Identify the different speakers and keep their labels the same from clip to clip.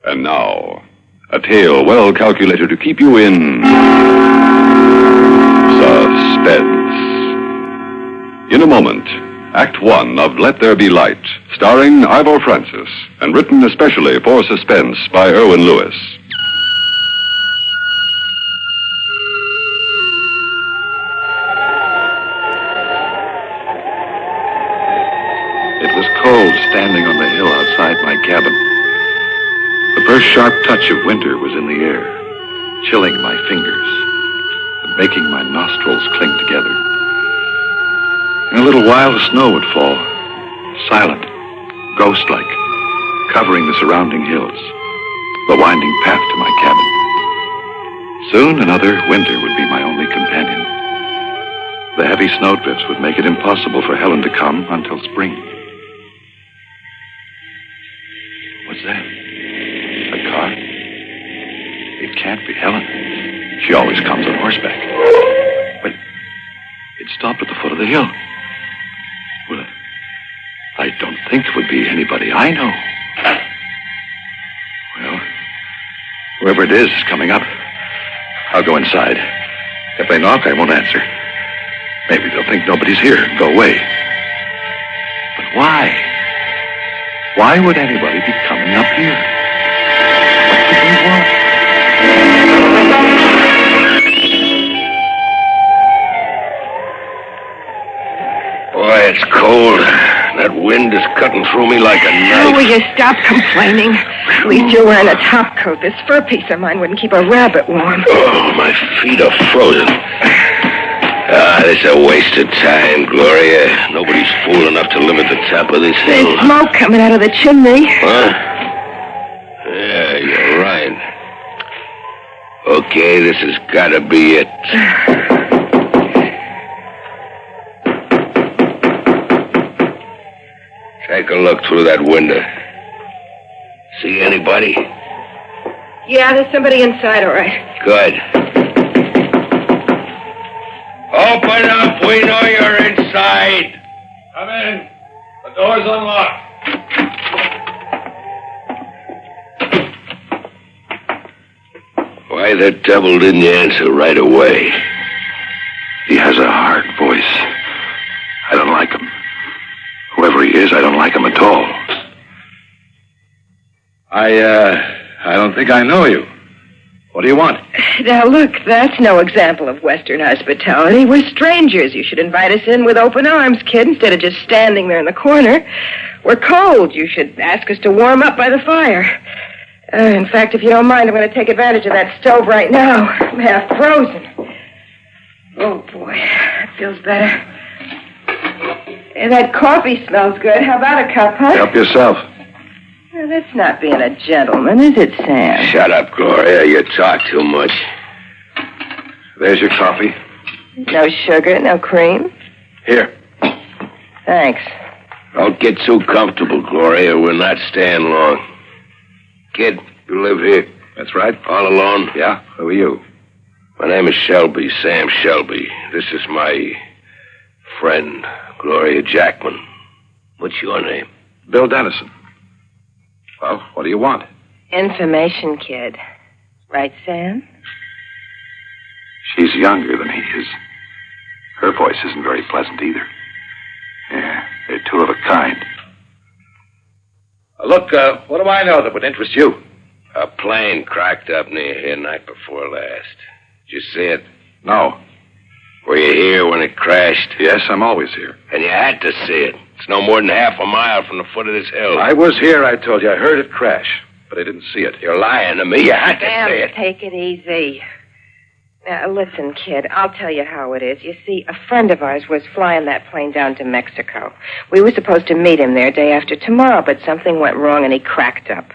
Speaker 1: And now, a tale well calculated to keep you in suspense. In a moment, Act One of Let There Be Light, starring Ivor Francis, and written especially for Suspense by Erwin Lewis.
Speaker 2: It was cold standing on the hill outside my cabin. The first sharp touch of winter was in the air, chilling my fingers and making my nostrils cling together. In a little while, the snow would fall, silent, ghost-like, covering the surrounding hills, the winding path to my cabin. Soon another winter would be my only companion. The heavy snowdrifts would make it impossible for Helen to come until spring. What's that? A car? It can't be Helen. She always comes on horseback. But it stopped at the foot of the hill. Well, I don't think it would be anybody I know. Well, whoever it is coming up. I'll go inside. If they knock, I won't answer. Maybe they'll think nobody's here and go away. But why? Why would anybody be coming up here? What could they want?
Speaker 3: Boy, it's cold. That wind is cutting through me like a knife.
Speaker 4: Oh, will you stop complaining? At least you're wearing a top coat. This fur piece of mine wouldn't keep a rabbit warm.
Speaker 3: Oh, my feet are frozen. This is a waste of time, Gloria. Nobody's fool enough to live at the top of this hill.
Speaker 4: There's smoke coming out of the chimney.
Speaker 3: Huh? Yeah, you're right. Okay, this has got to be it. Take a look through that window. See anybody?
Speaker 4: Yeah, there's somebody inside, all right.
Speaker 3: Good. Open up. We know you're inside.
Speaker 5: Come in. The door's unlocked.
Speaker 3: Why the devil didn't you answer right away?
Speaker 2: He has a hard voice. I don't like him. Whoever he is, I don't like him at all. I don't think I know you. What do you want?
Speaker 4: Now, look, that's no example of Western hospitality. We're strangers. You should invite us in with open arms, kid, instead of just standing there in the corner. We're cold. You should ask us to warm up by the fire. In fact, if you don't mind, I'm going to take advantage of that stove right now. I'm half frozen. Oh, boy, that feels better. And that coffee smells good. How about a cup, huh?
Speaker 2: Help yourself.
Speaker 4: Well, that's not being a gentleman, is it, Sam?
Speaker 3: Shut up, Gloria. You talk too much.
Speaker 2: There's your coffee.
Speaker 4: No sugar, no cream?
Speaker 2: Here.
Speaker 4: Thanks.
Speaker 3: Don't get too comfortable, Gloria. We're not staying long. Kid, you live here?
Speaker 2: That's right.
Speaker 3: All alone?
Speaker 2: Yeah? Who are you?
Speaker 3: My name is Shelby, Sam Shelby. This is my friend, Gloria Jackman. What's your name?
Speaker 2: Bill Dennison. Well, what do you want?
Speaker 4: Information, kid. Right, Sam?
Speaker 2: She's younger than he is. Her voice isn't very pleasant either. Yeah, they're two of a kind. Look, what do I know that would interest you?
Speaker 3: A plane cracked up near here night before last. Did you see it?
Speaker 2: No.
Speaker 3: Were you here when it crashed?
Speaker 2: Yes, I'm always here.
Speaker 3: And you had to see it. It's no more than half a mile from the foot of this hill.
Speaker 2: I was here, I told you. I heard it crash, but I didn't see it.
Speaker 3: You're lying to me. You had to
Speaker 4: Sam,
Speaker 3: see it.
Speaker 4: take it easy. Now, listen, kid, I'll tell you how it is. You see, a friend of ours was flying that plane down to Mexico. We were supposed to meet him there day after tomorrow, but something went wrong and he cracked up.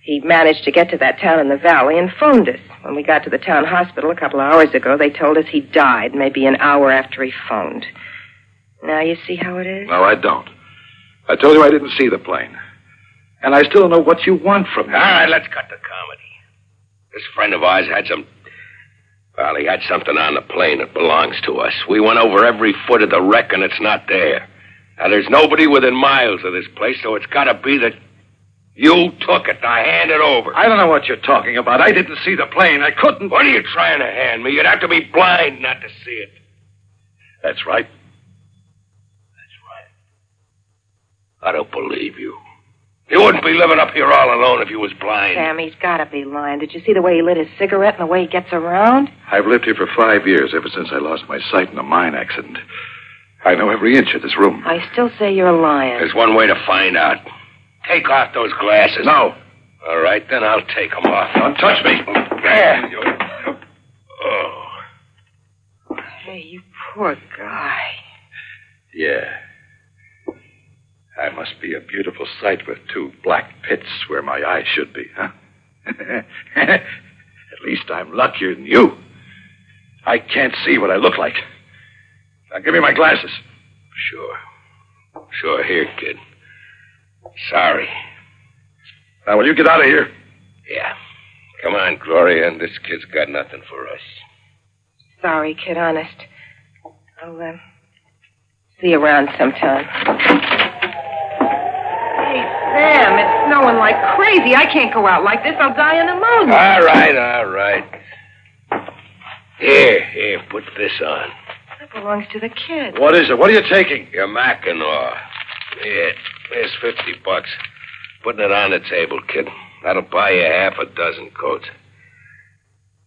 Speaker 4: He managed to get to that town in the valley and phoned us. When we got to the town hospital a couple of hours ago, they told us he died maybe an hour after he phoned. Now you see how it is?
Speaker 2: No, I don't. I told you I didn't see the plane. And I still don't know what you want from me.
Speaker 3: All right, let's cut the comedy. This friend of ours had some... Well, he had something on the plane that belongs to us. We went over every foot of the wreck, and it's not there. Now, there's nobody within miles of this place, so it's got to be that... You took it. Now hand it over.
Speaker 2: I don't know what you're talking about. I didn't see the plane. I couldn't.
Speaker 3: What are you trying to hand me? You'd have to be blind not to see it.
Speaker 2: That's right.
Speaker 3: I don't believe you. You wouldn't be living up here all alone if you was blind.
Speaker 4: Sam, he's got to be lying. Did you see the way he lit his cigarette and the way he gets around?
Speaker 2: I've lived here for 5 years, ever since I lost my sight in a mine accident. I know every inch of this room.
Speaker 4: I still say you're lying.
Speaker 3: There's one way to find out. Take off those glasses.
Speaker 2: No.
Speaker 3: All right, then I'll take them off.
Speaker 2: Don't touch me.
Speaker 3: There. Oh.
Speaker 4: Hey, you poor guy.
Speaker 2: Yeah. I must be a beautiful sight with 2 black pits where my eyes should be, huh? At least I'm luckier than you. I can't see what I look like. Now, give me my glasses.
Speaker 3: Sure, here, kid. Sorry.
Speaker 2: Now, will you get out of here?
Speaker 3: Yeah. Come on, Gloria, and this kid's got nothing for us.
Speaker 4: Sorry, kid, honest. I'll, see you around sometime. Hey, Sam, it's snowing like crazy. I can't go out like this. I'll die of pneumonia.
Speaker 3: All right. Here, put this on.
Speaker 4: That belongs to the kid.
Speaker 2: What is it? What are you taking?
Speaker 3: Your Mackinaw. Here, here's $50. Putting it on the table, kid. That'll buy you half a dozen coats.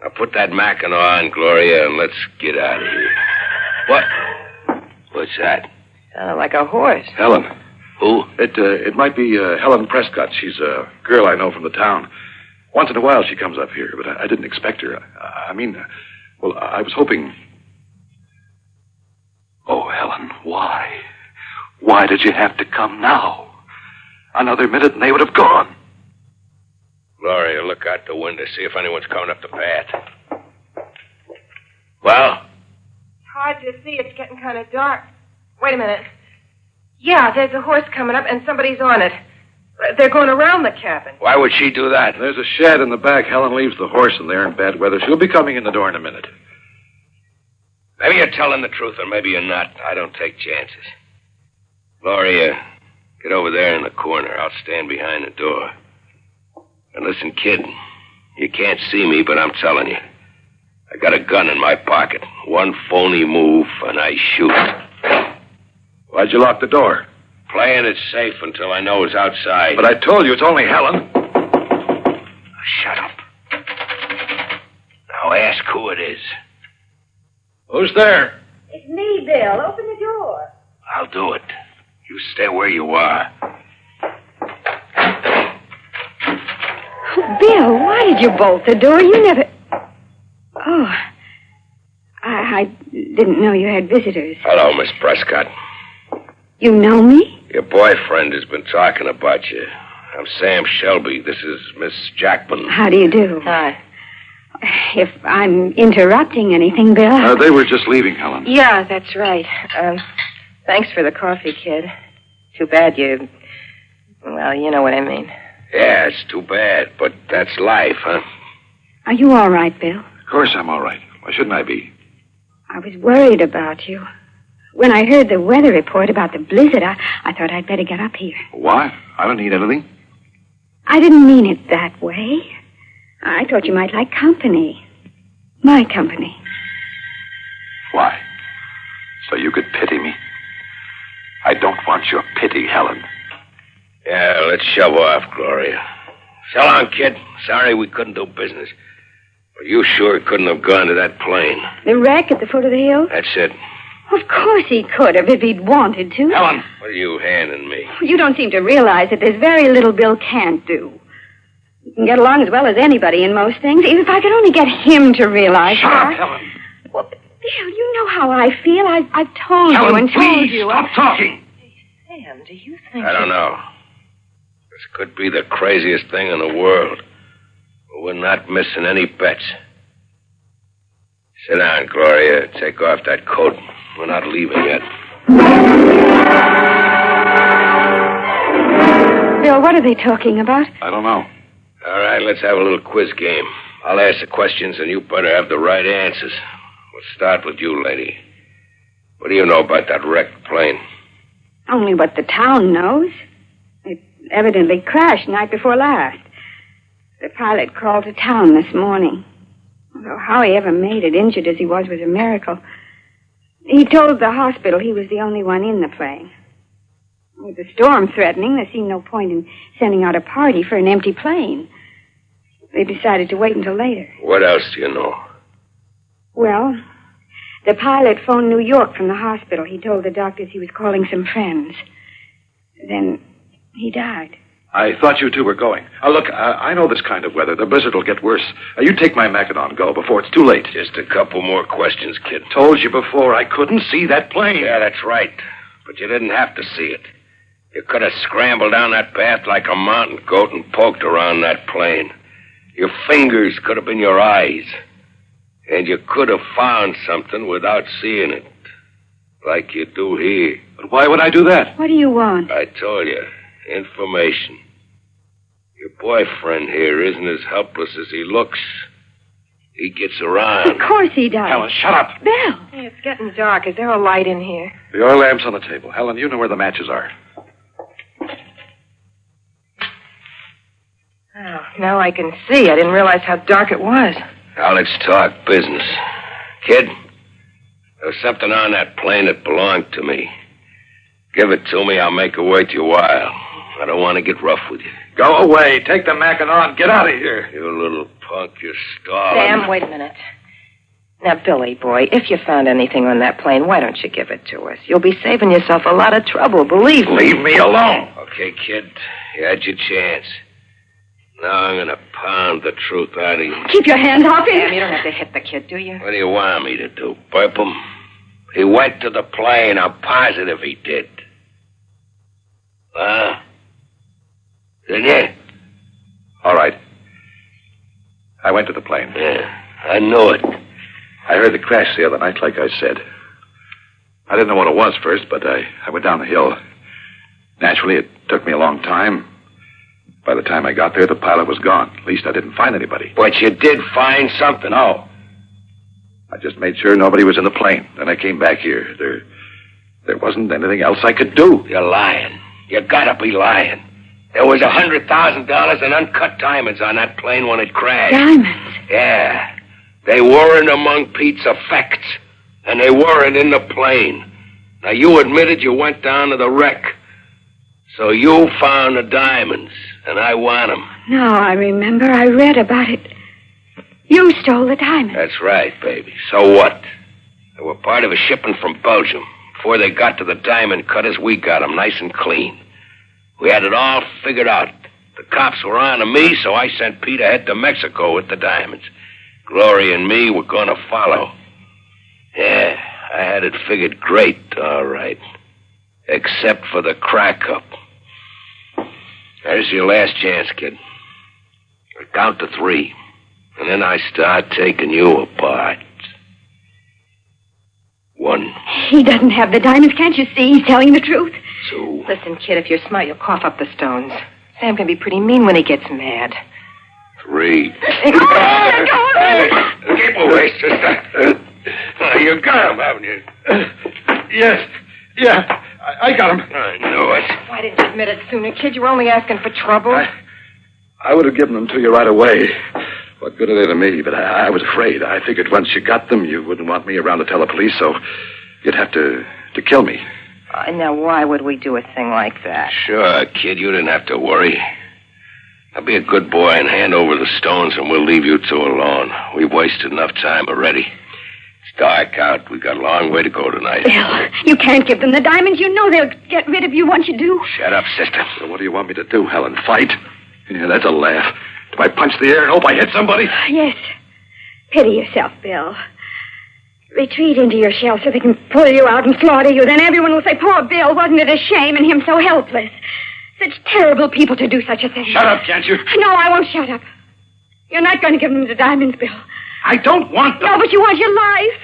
Speaker 3: Now put that Mackinaw on, Gloria, and let's get out of here. What? What's that?
Speaker 4: Sounded like a horse.
Speaker 2: Helen.
Speaker 3: Who?
Speaker 2: It might be Helen Prescott. She's a girl I know from the town. Once in a while she comes up here, but I didn't expect her. I was hoping...
Speaker 6: Oh, Helen, why? Why did you have to come now? Another minute and they would have gone.
Speaker 3: Gloria, look out the window. See if anyone's coming up the path. Well?
Speaker 4: Hard to see. It's getting kind of dark. Wait a minute. Yeah, there's a horse coming up, and somebody's on it. They're going around the cabin.
Speaker 3: Why would she do that?
Speaker 2: There's a shed in the back. Helen leaves the horse in there in bad weather. She'll be coming in the door in a minute.
Speaker 3: Maybe you're telling the truth, or maybe you're not. I don't take chances. Gloria, get over there in the corner. I'll stand behind the door. And listen, kid, you can't see me, but I'm telling you. I got a gun in my pocket. One phony move, and I shoot.
Speaker 2: Why'd you lock the door?
Speaker 3: Playing it safe until I know it's outside.
Speaker 2: But I told you it's only Helen.
Speaker 3: Shut up. Now ask who it is.
Speaker 2: Who's there?
Speaker 4: It's me, Bill. Open the door.
Speaker 3: I'll do it. You stay where you are.
Speaker 7: Bill, why did you bolt the door? You never... Oh, I didn't know you had visitors.
Speaker 3: Hello, Miss Prescott.
Speaker 7: You know me?
Speaker 3: Your boyfriend has been talking about you. I'm Sam Shelby. This is Miss Jackman.
Speaker 7: How do you do?
Speaker 4: Hi.
Speaker 7: If I'm interrupting anything, Bill...
Speaker 2: They were just leaving, Helen.
Speaker 4: Yeah, that's right. Thanks for the coffee, kid. Too bad you... Well, you know what I mean.
Speaker 3: Yeah, it's too bad, but that's life, huh?
Speaker 7: Are you all right, Bill?
Speaker 2: Of course I'm all right. Why shouldn't I be?
Speaker 7: I was worried about you. When I heard the weather report about the blizzard, I thought I'd better get up here.
Speaker 2: Why? I don't need anything.
Speaker 7: I didn't mean it that way. I thought you might like company. My company.
Speaker 6: Why? So you could pity me? I don't want your pity, Helen.
Speaker 3: Yeah, let's shove off, Gloria. So long, kid. Sorry we couldn't do business. But you sure couldn't have gone to that plane.
Speaker 7: The wreck at the foot of the hill?
Speaker 3: That's it.
Speaker 7: Of course he could have if he'd wanted to.
Speaker 3: Helen! What are you handing me?
Speaker 7: You don't seem to realize that there's very little Bill can't do. He can get along as well as anybody in most things. If I could only get him to realize
Speaker 2: Shut
Speaker 7: that.
Speaker 2: up, Helen.
Speaker 7: Well, Bill, you know how I feel. I've told you
Speaker 2: Helen,
Speaker 7: and told
Speaker 2: please,
Speaker 7: you.
Speaker 2: stop talking.
Speaker 4: Sam, do you think...
Speaker 3: I don't know. This could be the craziest thing in the world. But we're not missing any bets. Sit down, Gloria. Take off that coat. We're not leaving yet.
Speaker 7: Bill, what are they talking about?
Speaker 2: I don't know.
Speaker 3: All right, let's have a little quiz game. I'll ask the questions, and you better have the right answers. We'll start with you, lady. What do you know about that wrecked plane?
Speaker 7: Only what the town knows. It Evidently crashed night before last. The pilot crawled to town this morning. Although how he ever made it, injured as he was a miracle. He told the hospital he was the only one in the plane. With the storm threatening, there seemed no point in sending out a party for an empty plane. They decided to wait until later.
Speaker 3: What else do you know?
Speaker 7: Well, the pilot phoned New York from the hospital. He told the doctors he was calling some friends. Then he died.
Speaker 2: I thought you two were going. Look, I know this kind of weather. The blizzard will get worse. You take my Macedon. Go before it's too late.
Speaker 3: Just a couple more questions, kid.
Speaker 2: Told you before, I couldn't see that plane.
Speaker 3: Yeah, that's right. But you didn't have to see it. You could have scrambled down that path like a mountain goat and poked around that plane. Your fingers could have been your eyes. And you could have found something without seeing it. Like you do here.
Speaker 2: But why would I do that?
Speaker 7: What do you want?
Speaker 3: I told you. Information. Your boyfriend here isn't as helpless as he looks. He gets around.
Speaker 7: Of course he does.
Speaker 2: Helen, shut up.
Speaker 7: Bill!
Speaker 4: Hey, it's getting dark. Is there a light in here?
Speaker 2: The oil lamp's on the table. Helen, you know where the matches are.
Speaker 4: Oh, now I can see. I didn't realize how dark it was.
Speaker 3: Now let's talk business. Kid, there was something on that plane that belonged to me. Give it to me, I'll make it worth your while. I don't want to get rough with you.
Speaker 2: Go away. Take the Macedon. Get out of here.
Speaker 3: You little punk, you're stalling.
Speaker 4: Sam, wait a minute. Now, Billy, boy, if you found anything on that plane, why don't you give it to us? You'll be saving yourself a lot of trouble, believe me.
Speaker 2: Leave me alone.
Speaker 3: Okay, kid, you had your chance. Now I'm going to pound the truth out of you.
Speaker 7: Keep your hands off him.
Speaker 4: Sam, you don't have to hit the kid, do you?
Speaker 3: What do you want me to do, burp him? He went to the plane. I'm positive he did. Huh? Did you?
Speaker 2: All right. I went to the plane.
Speaker 3: Yeah, I knew it.
Speaker 2: I heard the crash the other night, like I said. I didn't know what it was first, but I went down the hill. Naturally, it took me a long time. By the time I got there, the pilot was gone. At least I didn't find anybody.
Speaker 3: But you did find something.
Speaker 2: No. I just made sure nobody was in the plane. Then I came back here. There wasn't anything else I could do.
Speaker 3: You're lying. You gotta be lying. There was $100,000 in uncut diamonds on that plane when it crashed.
Speaker 7: Diamonds?
Speaker 3: Yeah. They weren't among Pete's effects. And they weren't in the plane. Now, you admitted you went down to the wreck. So you found the diamonds, and I want them.
Speaker 7: No, I remember. I read about it. You stole the diamonds.
Speaker 3: That's right, baby. So what? They were part of a shipment from Belgium. Before they got to the diamond cutters, we got them nice and clean. We had it all figured out. The cops were on to me, so I sent Pete ahead to Mexico with the diamonds. Gloria and me were going to follow. Yeah, I had it figured great, all right. Except for the crack-up. There's your last chance, kid. I count to 3, and then I start taking you apart. 1.
Speaker 7: He doesn't have the diamonds, can't you see? He's telling the truth.
Speaker 3: 2.
Speaker 4: Listen, kid, if you're smart, you'll cough up the stones. Sam can be pretty mean when he gets mad.
Speaker 3: 3.
Speaker 7: Keep
Speaker 3: away, sister. You got him, haven't you?
Speaker 2: Yes. Yeah. I got him.
Speaker 3: I knew it.
Speaker 4: Why didn't you admit it sooner, kid? You were only asking for trouble.
Speaker 2: I would have given them to you right away. What good are they to me? But I was afraid. I figured once you got them, you wouldn't want me around to tell the police, so you'd have to kill me.
Speaker 4: Now, why would we do a thing like that?
Speaker 3: Sure, kid, you didn't have to worry. I'll be a good boy and hand over the stones, and we'll leave you two alone. We've wasted enough time already. It's dark out. We've got a long way to go tonight.
Speaker 7: Bill, you can't give them the diamonds. You know they'll get rid of you once you do.
Speaker 3: Shut up, sister.
Speaker 2: So what do you want me to do, Helen? Fight? Yeah, that's a laugh. Do I punch the air and hope I hit somebody?
Speaker 7: Yes. Pity yourself, Bill. Retreat into your shell so they can pull you out and slaughter you. Then everyone will say, poor Bill, wasn't it a shame, and him so helpless. Such terrible people to do such a thing.
Speaker 2: Shut up, can't you?
Speaker 7: No, I won't shut up. You're not going to give them the diamonds, Bill.
Speaker 2: I don't want them.
Speaker 7: No, but you want your life.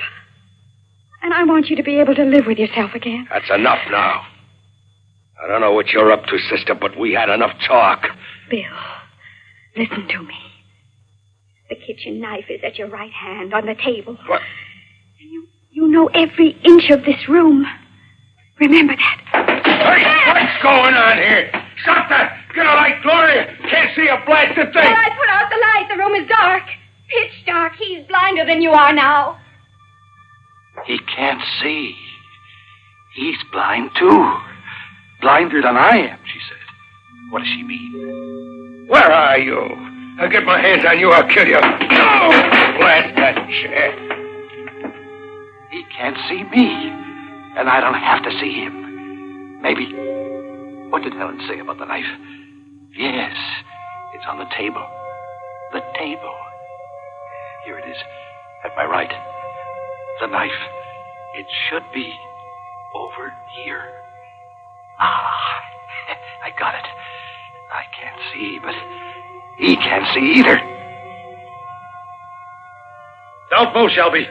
Speaker 7: And I want you to be able to live with yourself again.
Speaker 3: That's enough now. I don't know what you're up to, sister, but we had enough talk.
Speaker 7: Bill, listen to me. The kitchen knife is at your right hand on the table.
Speaker 3: What?
Speaker 7: You know every inch of this room. Remember that.
Speaker 3: Hey, what's going on here? Stop that! Get a light, Gloria. Can't see a blasted thing.
Speaker 8: All right, put out the light. The room is dark. Pitch dark. He's blinder than you are now.
Speaker 6: He can't see. He's blind, too. Blinder than I am, she said. What does she mean?
Speaker 3: Where are you? I'll get my hands on you. I'll kill you. No! Blast that chair.
Speaker 6: He can't see me, and I don't have to see him. Maybe. What did Helen say about the knife? Yes, it's on the table. The table. Here it is, at my right. The knife. It should be over here. Ah, I got it. I can't see, but he can't see either.
Speaker 3: Don't move, Shelby.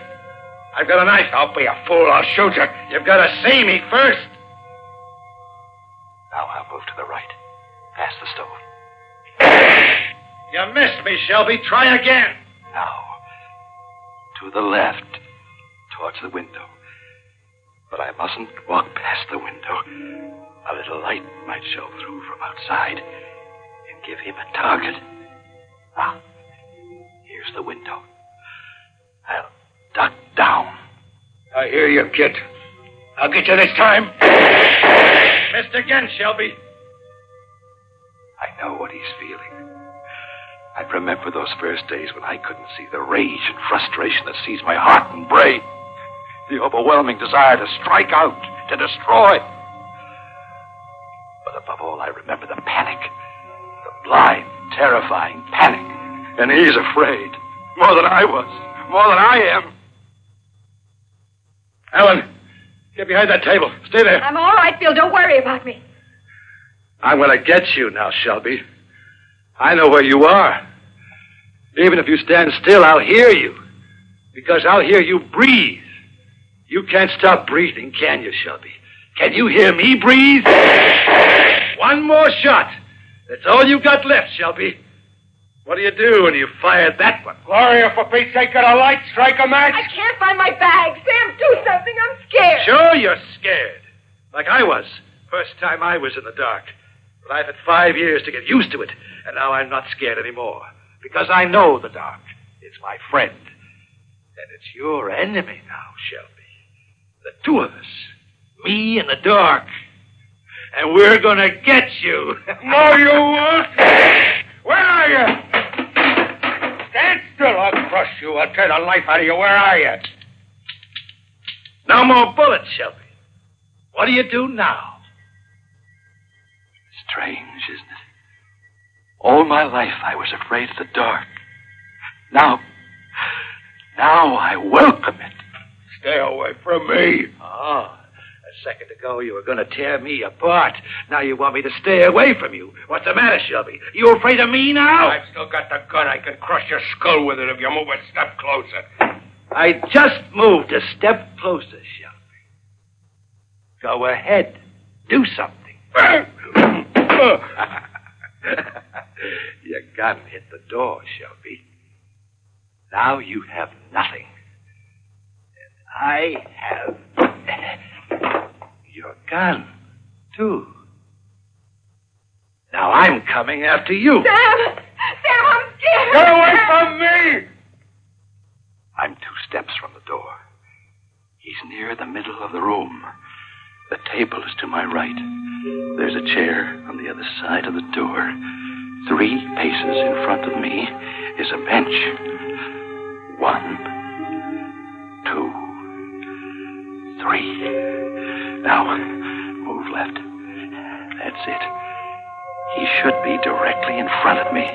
Speaker 3: I've got a knife. Don't be a fool. I'll shoot you. You've got to see me first.
Speaker 6: Now I'll move to the right, past the stove.
Speaker 3: You missed me, Shelby. Try again.
Speaker 6: Now, to the left, towards the window. But I mustn't walk past the window. A little light might show through from outside and give him a target. Ah, here's the window. I'll duck down.
Speaker 3: I hear you, kid. I'll get you this time. Missed again, Shelby.
Speaker 6: I know what he's feeling. I remember those first days when I couldn't see the rage and frustration that seized my heart and brain. The overwhelming desire to strike out, to destroy. But above all, I remember the panic. The blind, terrifying panic. And he's afraid. More than I was. More than I am.
Speaker 3: Ellen, get behind that table. Stay there.
Speaker 8: I'm all right, Bill. Don't worry about me.
Speaker 3: I'm going to get you now, Shelby. I know where you are. Even if you stand still, I'll hear you. Because I'll hear you breathe. You can't stop breathing, can you, Shelby? Can you hear me breathe? One more shot. That's all you got left, Shelby. What do you do when you fire that one? Gloria, for Pete's sake, got a light. Strike a match.
Speaker 8: I can't find my bag. Sam, do something. I'm scared.
Speaker 3: Sure you're scared. Like I was. First time I was in the dark. But I've had 5 years to get used to it. And now I'm not scared anymore. Because I know the dark. It's my friend. And it's your enemy now, Shelby. The two of us. Me and the dark. And we're gonna get you. No, you won't. Where are you? Stand still. I'll crush you. I'll tear the life out of you. Where are you? No more bullets, Shelby. What do you do now?
Speaker 6: Strange, isn't it? All my life I was afraid of the dark. Now I welcome it.
Speaker 3: Stay away from me. Oh, a second ago you were going to tear me apart. Now you want me to stay away from you. What's the matter, Shelby? You afraid of me now? I've still got the gun. I can crush your skull with it if you move a step closer. I just moved a step closer, Shelby. Go ahead. Do something. Your gun hit the door, Shelby. Now you have nothing. And I have your gun, too. Now I'm coming after you.
Speaker 8: Sam, I'm scared.
Speaker 3: Get away from me!
Speaker 6: I'm 2 steps from the door. He's near the middle of the room. The table is to my right. There's a chair on the other side of the door. 3 paces in front of me is a bench. 1, 2, 3. Now, move left. That's it. He should be directly in front of me.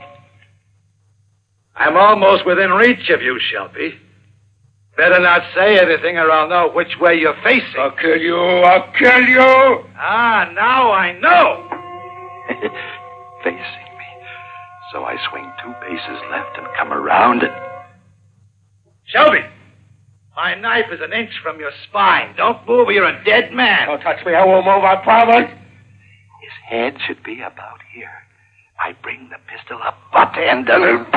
Speaker 3: I'm almost within reach of you, Shelby. Better not say anything or I'll know which way you're facing. I'll kill you. I'll kill you. Ah, now I know.
Speaker 6: Facing me. So I swing 2 paces left and come around and...
Speaker 3: Shelby, my knife is 1 inch from your spine. Don't move or you're a dead man. Don't touch me. I won't move. I promise.
Speaker 6: His head should be about here. I bring the pistol up, butt end, and...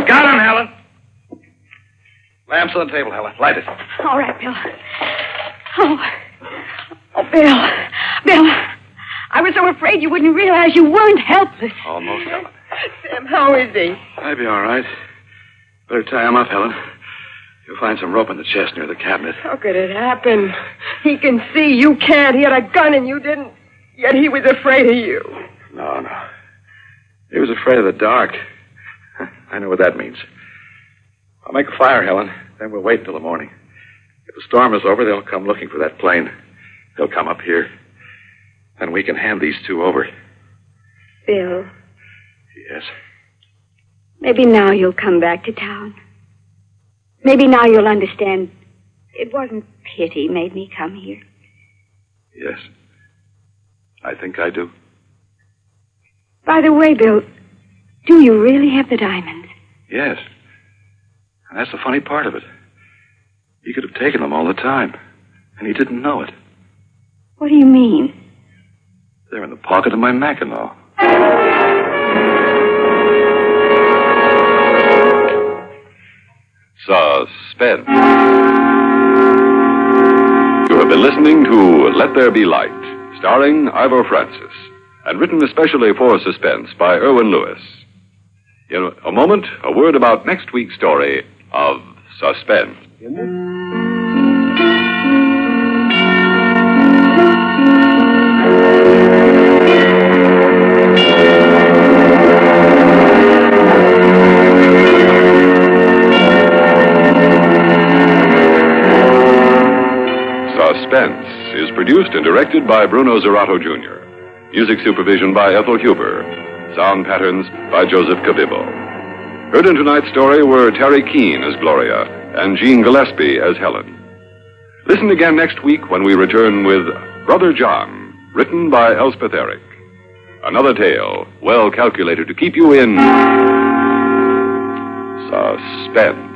Speaker 3: Got him, Helen. Lamps on the table, Helen. Light it.
Speaker 7: All right, Bill. Oh, Bill. I was so afraid you wouldn't realize you weren't helpless.
Speaker 2: Almost, Helen.
Speaker 4: Sam, how is he?
Speaker 2: I'll be all right. Better tie him up, Helen. You'll find some rope in the chest near the cabinet.
Speaker 4: How could it happen? He can see, you can't. He had a gun and you didn't. Yet he was afraid of you.
Speaker 2: No. He was afraid of the dark. I know what that means. I'll make a fire, Helen. Then we'll wait till the morning. If the storm is over, they'll come looking for that plane. They'll come up here. Then we can hand these two over.
Speaker 7: Bill.
Speaker 2: Yes?
Speaker 7: Maybe now you'll come back to town. Maybe now you'll understand it wasn't pity made me come here.
Speaker 2: Yes. I think I do.
Speaker 7: By the way, Bill, do you really have the diamonds?
Speaker 2: Yes. And that's the funny part of it. He could have taken them all the time, and he didn't know it.
Speaker 7: What do you mean?
Speaker 2: They're in the pocket of my Mackinaw.
Speaker 1: Suspense. You have been listening to Let There Be Light, starring Ivor Francis, and written especially for Suspense by Erwin Lewis. In a moment, a word about next week's story of Suspense. Suspense is produced and directed by Bruno Zerato, Jr. Music supervision by Ethel Huber. Sound patterns by Joseph Cavivo. Heard in tonight's story were Terry Keane as Gloria and Jean Gillespie as Helen. Listen again next week when we return with Brother John, written by Elspeth Eric. Another tale well calculated to keep you in suspense.